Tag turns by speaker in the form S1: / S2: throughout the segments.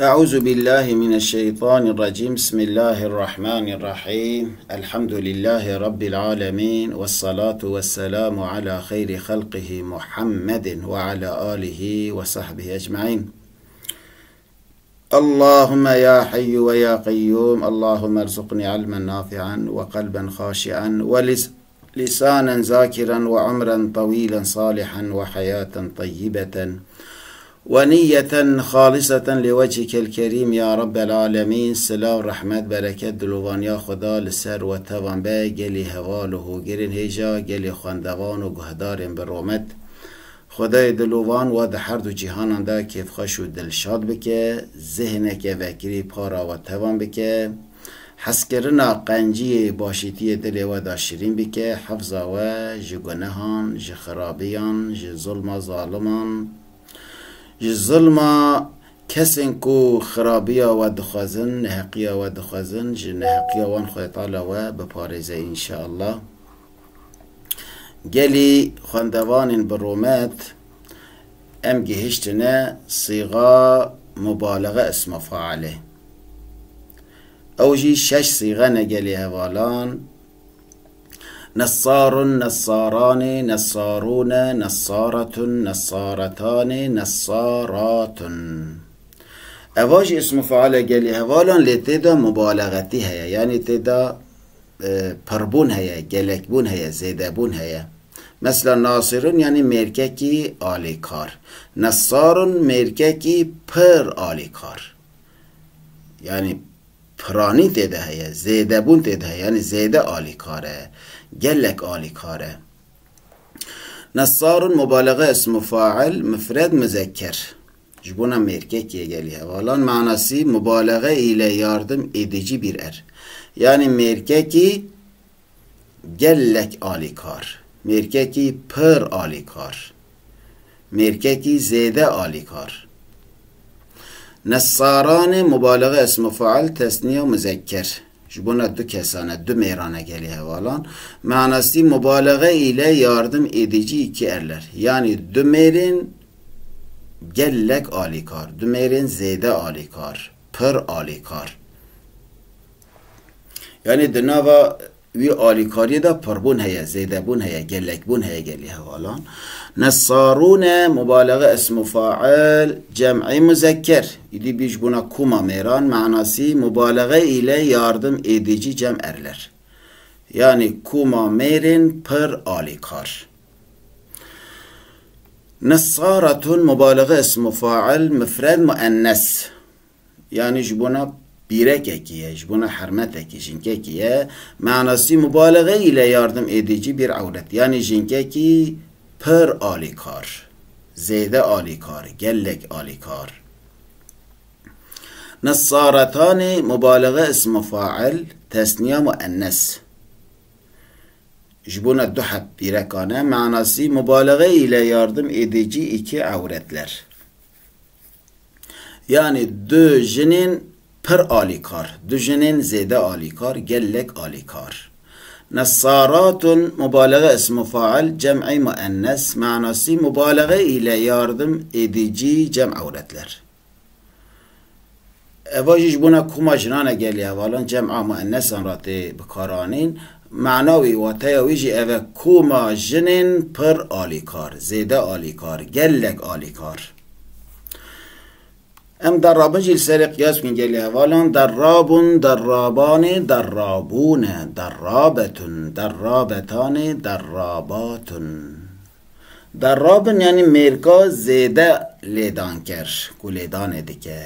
S1: أعوذ بالله من الشيطان الرجيم. بسم الله الرحمن الرحيم. الحمد لله رب العالمين، والصلاة والسلام على خير خلقه محمد وعلى آله وصحبه أجمعين. اللهم يا حي ويا قيوم، اللهم ارزقني علما نافعا وقلبا خاشعا ولسانا ذاكرا وعمرا طويلا صالحا وحياة طيبة ونية خالصة لوجهك الكريم يا رب العالمين. سلام رحمت برکت دلوان یا خدا لسر و توان به گلی حوال و گرین هیجا گلی خواندوان و گهدارین برومت خدای دلوان و ده هر دو جهان ده کیف خوش و دل شاد بکه، ذهن که وکری پارا و توان بکه، حس کرنا قنجی باشیتی دل و داشرین بکه، حفظا و جگنهان جخرابیان جظلم ظالمان ظلما کسین کو خرابیا و دخوازن نحقیا و دخوازن نحقیا وان خوی تعالی و بپارزه انشاءالله. گلی خواندوان برومت ام گهشتنه صیغه مبالغه اسم فاعله اوجی 6 صیغه نگلی هوالان: نصار، نصاران، نصارون، نصارة، نصارتان، نصارات. اواج اسم فعال گلی هوالان لتدا مبالغتی هیا، یعنی تدا پربون هیا، گلکبون هیا، زیدبون هیا. مثلا ناصرون یعنی مرککی آلی کار، نصارون مرککی پر آلی کار، یعنی پرانی تدا هیا، زیدبون تدا هیا، یعنی زیده آلی کاره، گلک آلی کاره. نصار مبالغه اسم فاعل مفرد مذکر جبونا مرککی گلی هوالان معناسی مبالغه ایله یاردم edici bir er، yani مرککی گلک آلی کار، مرککی پر آلی کار، مرککی زیده آلی کار. نصاران مبالغه اسم فاعل تثنیه و مذکر جبونا دو کسانه دو میرانه گلی هوالان معناسی مبالغه ایله yardım edici iki erler، yani دو میرین گلک آلی کار، دو میرین زیده آلی کار، پر آلی کار، yani دناوا وی آلی کاری دا پربون هیا، زیده بون هیا، گلک بون هیا گلی هوالان. نصارون مبالغه اسم فاعل جمعی مذکر ایدی بیش بونا کوما میران معناسی مبالغه ایله yardım edici cem erler، yani کوما میرین پر آلی کار. نصارتون مبالغه اسم فاعل مفرد مؤنث، yani جبونا بیرکیه، جبونا حرمتکی جنکیه معناسی مبالغه ایله yardım edici bir avret، yani جنکی پر آلی کار، زیده آلی کار، گلک آلی کار. نصارتان مبالغه اسم فاعل تثنیه مؤنث جبونا دو حب بیرکانه معناسی مبالغه ایله yardım edici iki avretler، yani دو جنین پر آلی کار، دو جنین زیده آلی کار، گلک آلی کار. نصارات مبالغه اسم فاعل جمعی مؤنث معناسی مبالغه ile yardım edici cem avretler. اواجش بونا کما جنانه گلی اوالان جمع مؤنثان راته بکارانین معناوی و تیاویجی اوه کما جنین پر آلی کار، زیده آلی کار، گلک آلی کار. ام درابن جیل سری قیاس کن گلی هوالان درابون، درابان، درابون، درابتون، درابتان، دراباتون. درابن یعنی مرکا زیده لیدان کر کو لیدان دیگه،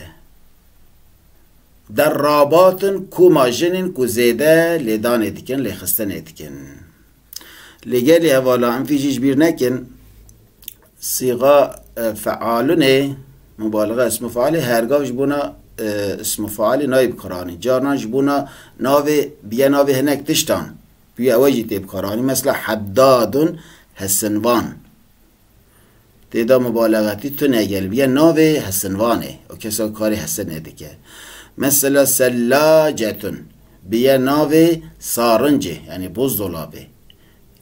S1: دراباتون کو ماجنین کو زیده لیدان دیگن لیخستن دیگن. لگلی هوالا ام فیجیش بیر نکن صیغه فعالونه مبالغه اسم فعالی هرگاه جبونا اسم فعالی نایب کرانی جارنا جبونا ناوی بیا ناوی هنک تشتان بیا اوجی تیب کرانی مثلا حدادون حسنوان تیدا مبالغتی تو نگل بیا ناوی حسنوانه و کسا کاری حسنه دیگه. مثلا سلاجتون بیا ناوی سارنجه یعنی بزدولابه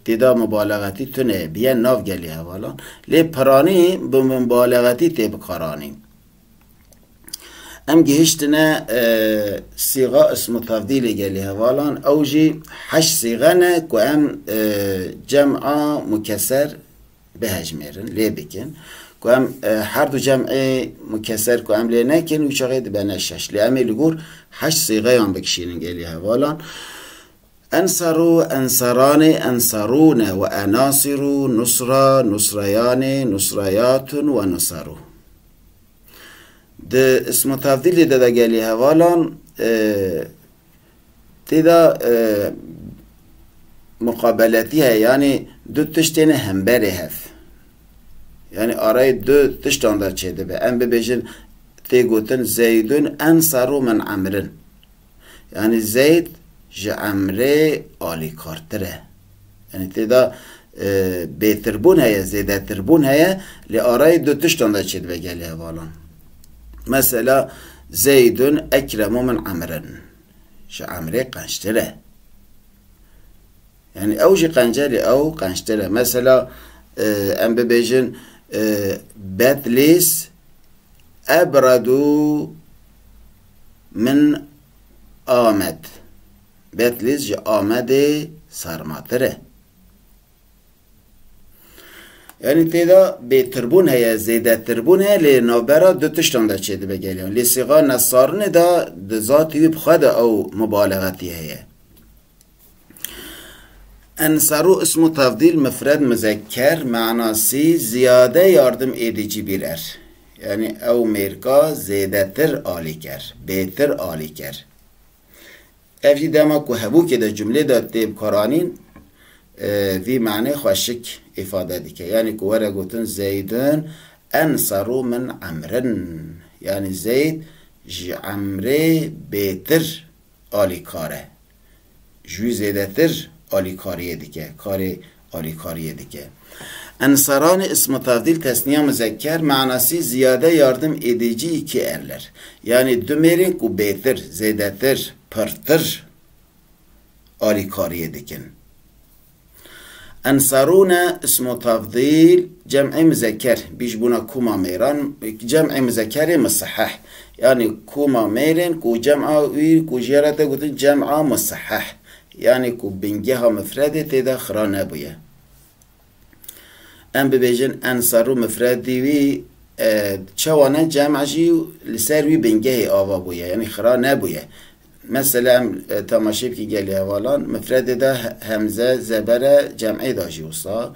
S1: تدا مبالغتی تونه بیا ناف گلی هوالان لی پرانی به مبالغتی تیب کارانی. ام گهشتنا صيغة اسم تفضيل جالي هوالان اوجي حش صيغانا كو ام جمع مكسر بهجميرن ليه بكن كو ام هر دو جمع مكسر كو ام ليه نكن وشغيد بنشش لأمي لغور حش صيغة يان بكشينن جالي هوالان انصروا انصران انصرون واناصر نصرا نصريان نصريات ونصروا ده اسم تفضيل ده جالي هوالان تدا مقابلتها يعني دو تشتين همبري هف يعني آرای دو تشتان در چه ده ام ببیجن تیگوتن زیدون انصرو من عمرن يعني زید جعمره آلی کارتره يعني تدا بهتربون هيا زیده تربون هيا لآرای دو تشتان در چه ده جالي هوالان مثلا زيد أكرم من عمرا عمري قنشتله يعني أوجي قنجلي أو قنشتله مثلا أم ببيجن باتليس أبردو من آمد باتليس جا آمد سرماتره يعني تيدا بتربون هيا زيادة تربون هيا لنوبرا دو تشتان دا چه دي بگليون لصيغة نصارن دا ذاتي بخد او مبالغتي هيا انصرو اسم تفضيل مفرد مذكر معناسي زيادة ياردم ايديجي بيرر يعني او ميركا زيادة تر آلي كر بيتر آلي كر افجي داما كو هبو كده جمله دا تيب كارانين في معنى خوشك إفادة ديك يعني كورا قوتن زيدون أنصروا من عمرن يعني زيد عمري بيتر آلي كاره جوي زيدتر آلي كاريه ديك كاري آلي كاريه ديك انصران اسم تفضيل تسنية مذكر معناسي زيادة ياردم إديجي كي erler يعني دميرين كو بيتر زيدتر پرتر آلي كاريه ديكن انصرون اسم تفضيل جمع مذكر بيجبونا كوما ميران جمع مذكر مصحح يعني كوما ميرن كو جمع وي كو جيرته قلت جمع مصحح يعني كو بنجها مفرده تدا خرانه بويا ام ببيجن انصرو مفردي وي چوانه جمع جي لسر وي بنجه آوا بويا يعني خرانه بويا مثلا تماشيب كي جالي هوالان مفرد ده همزه زبره جمعي داجي وصا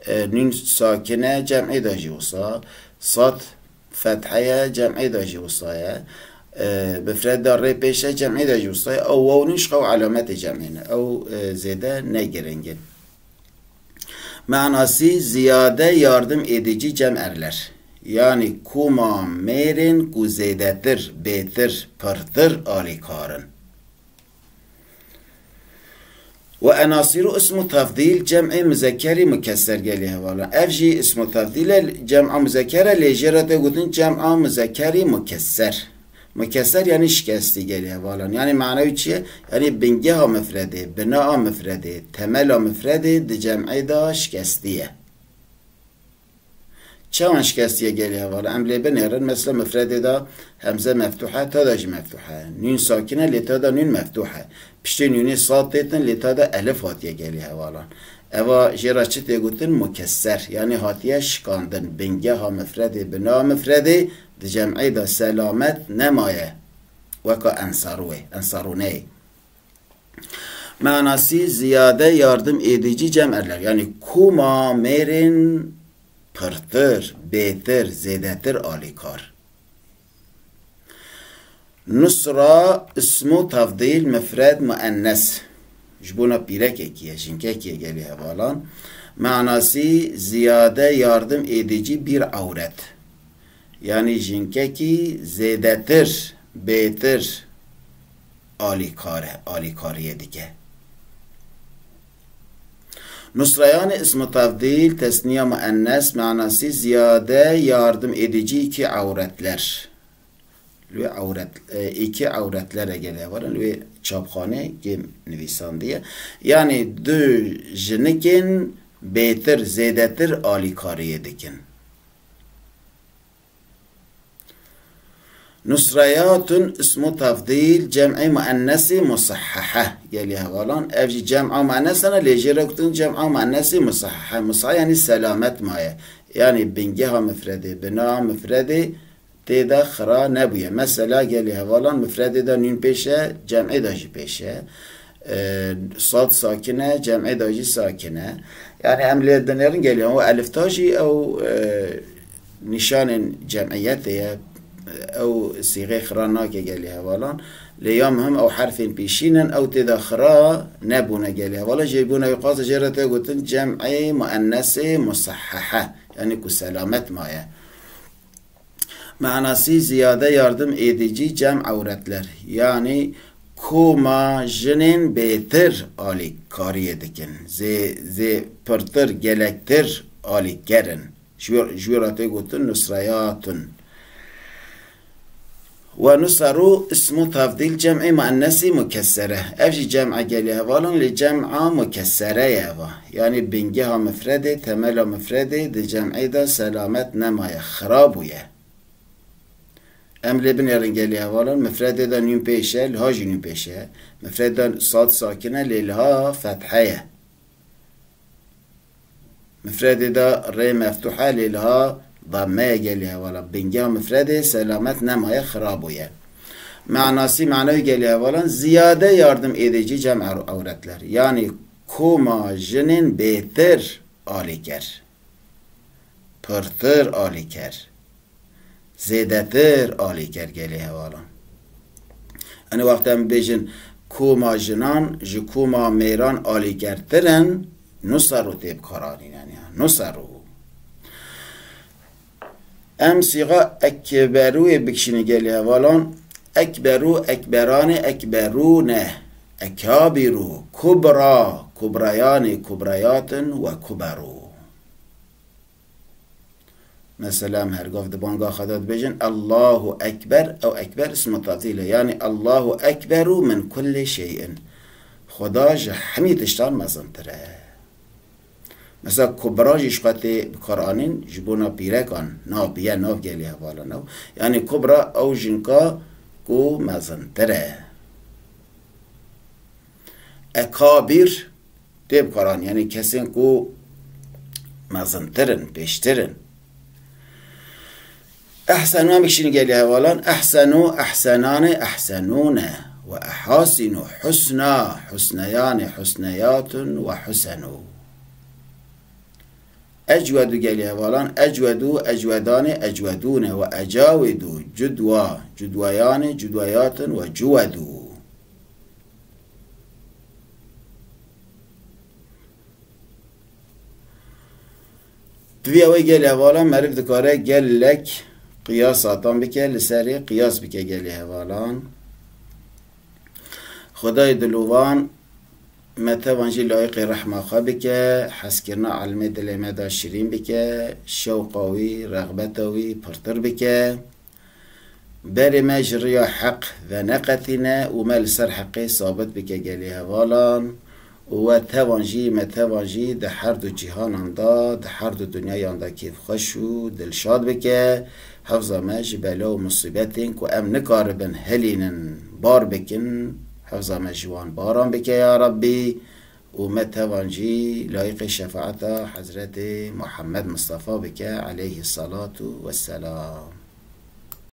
S1: نون ساكنه جمعي داجي وصا صاد فتحه جمعي داجي وصا مفرد ده ري بيشه جمعي داجي وصا او وونش قو علامات جمعين او زيده نگرنگن معناسي زياده ياردم edici cem'erler yani kuma merin ku zedetir betir pırtır alikarın وأناصر اسم تفضيل جمع مذكر مكسر قالي هوالا أفجي اسم تفضيل جمع مذكر لجرة قلتن جمع مذكر مكسر مكسر يعني شكستي قالي هوالا يعني معناه چيه يعني بنجها مفرده بناء مفرده تمل مفرده دي جمع دا شكستيه چون شکستیه گلی هوالا عمله بنهرن مثل مفرده دا همزه مفتوحه تا داج مفتوحه نون ساکنه لیتا دا نون مفتوحه پشتی نونی صاد دیتن لیتا دا الف هاتیه گلی هوالا اوا جیرا چه تیگوتن مکسر یعنی هاتیه شکاندن بنگه ها مفرده بنا مفرده دی جمعی دا سلامت نمایه وکا انصارونه معناسی زیاده یاردم ایدیجی جمعرler yani kuma merin pırtır, betir, zedetir alikar. Nusra ismu tafdil mefred müennes. Jbuna pirek ekiye, jinkekiye geliyor havalan. Manası ziyade yardım edici bir avret. Yani jinkeki zedetir, betir alikariye dike. Nusrayan ismi tafdil tesniye müennes manası ziyade yardım edici iki avretler. İki avretlere geliyor var. Ve çapkhane gem nivisan diye. Yani dü jinikin betir zedetir alikariye dikin. نصريات اسم تفضيل جمع مؤنث مصححة يلي هوالان افجي جمع مؤنث انا ليجي ركتن جمع مؤنث مصححة مصححة يعني سلامت مايا يعني بنجها مفردة بنا مفردة تيدا خرا نبوية مثلا يلي هوالان مفردة دا نين بيشة جمع داجي بيشة صاد ساكنة جمع داجي ساكنة يعني عملية دنيرن قال هو ألف تاجي أو نشان جمعيته أو صيغة خراناك قال هوالان ليامهم أو حرف بيشينا أو تدخرا نبونا قال هوالا جيبونا يقاس جرته قلتن جمع مؤنث مصححة يعني كسلامت مايا معناسی زیاده yardım edici cem avretler. Yani kuma jinin beter alik kariye dikin. Ze pırtır gelektir alik gerin. Jüratı gutun nusrayatun. Ve nusaru ismu tafdil cem'i muannesi mukessere. Evji cem'a geliyor valun li cem'a mukessere yava. Yani bingiha müfrede, temela müfrede, de cem'i da selamet nemaya, khrabuye. Emle bin yarın geliyor valun müfrede da nün peşe, lhajı nün peşe. Müfrede da sad sakine, lilha fethaya. Müfrede da re meftuha, lilha ضمه geliyor valla. Bingiha müfrede selamet nemaya khrabuye. Manası manavi geliyor valla. Ziyade yardım edici cem avretler. Yani kuma jinin beter aliker. Pırtır aliker. Zedetir aliker geliyor valla. Hani vakten bejin kuma jinan jikuma meyran alikertiren nusaru teb karanin yani. Nusaru. ام صيغه اكبرو بكشني قال هوالان اكبرو اكبران اكبرون اكابرو كبرى كبريان كبريات وكبرو مثلا هرقاف دبانقا خدات بجن الله اكبر او اكبر اسم تفضيل يعني الله اكبر من كل شيء خدا حميد اشتان مزنتره مثلا کبرا جشقتی بکارانین جبونا پیرکان ناو بیا ناو گلی حوالا ناو یعنی کبرا او جنکا کو مزنتره اکابیر دی بکاران یعنی کسین کو مزنترن پیشترن احسنو هم بکشین گلی حوالا احسنو احسنان احسنون و احاسنو حسنا حسنیان حسنیات و حسنو اجودو گلی هوالان اجودو اجودان اجودون و اجاودو جدوا جدویان جدویات و جودو دوی اوی گلی هوالان معرف دکاره گل لک قیاس آتان بکه لسری قیاس بکه گلی هوالان خدای دلوان متى وانجي لایق رحمه خواه بکه حس کرنا علمه دلمه دا شیرین بکه شوقاوی رغبتاوی پرتر بکه بری ما جریا حق و نقتینه و مال سر حقی ثابت بکه گلی هوالان و توانجی متوانجی ده هر دو جهان اندا ده هر دو دنیای اندا کیف خوش و دلشاد بکه حفظا ما جبلا و مصیبتین که ام نکاربن هلینن بار بکن حفظا مجوان باران بك يا ربي ومتوانجي لايق شفاعة حضرت محمد مصطفى بك عليه الصلاة والسلام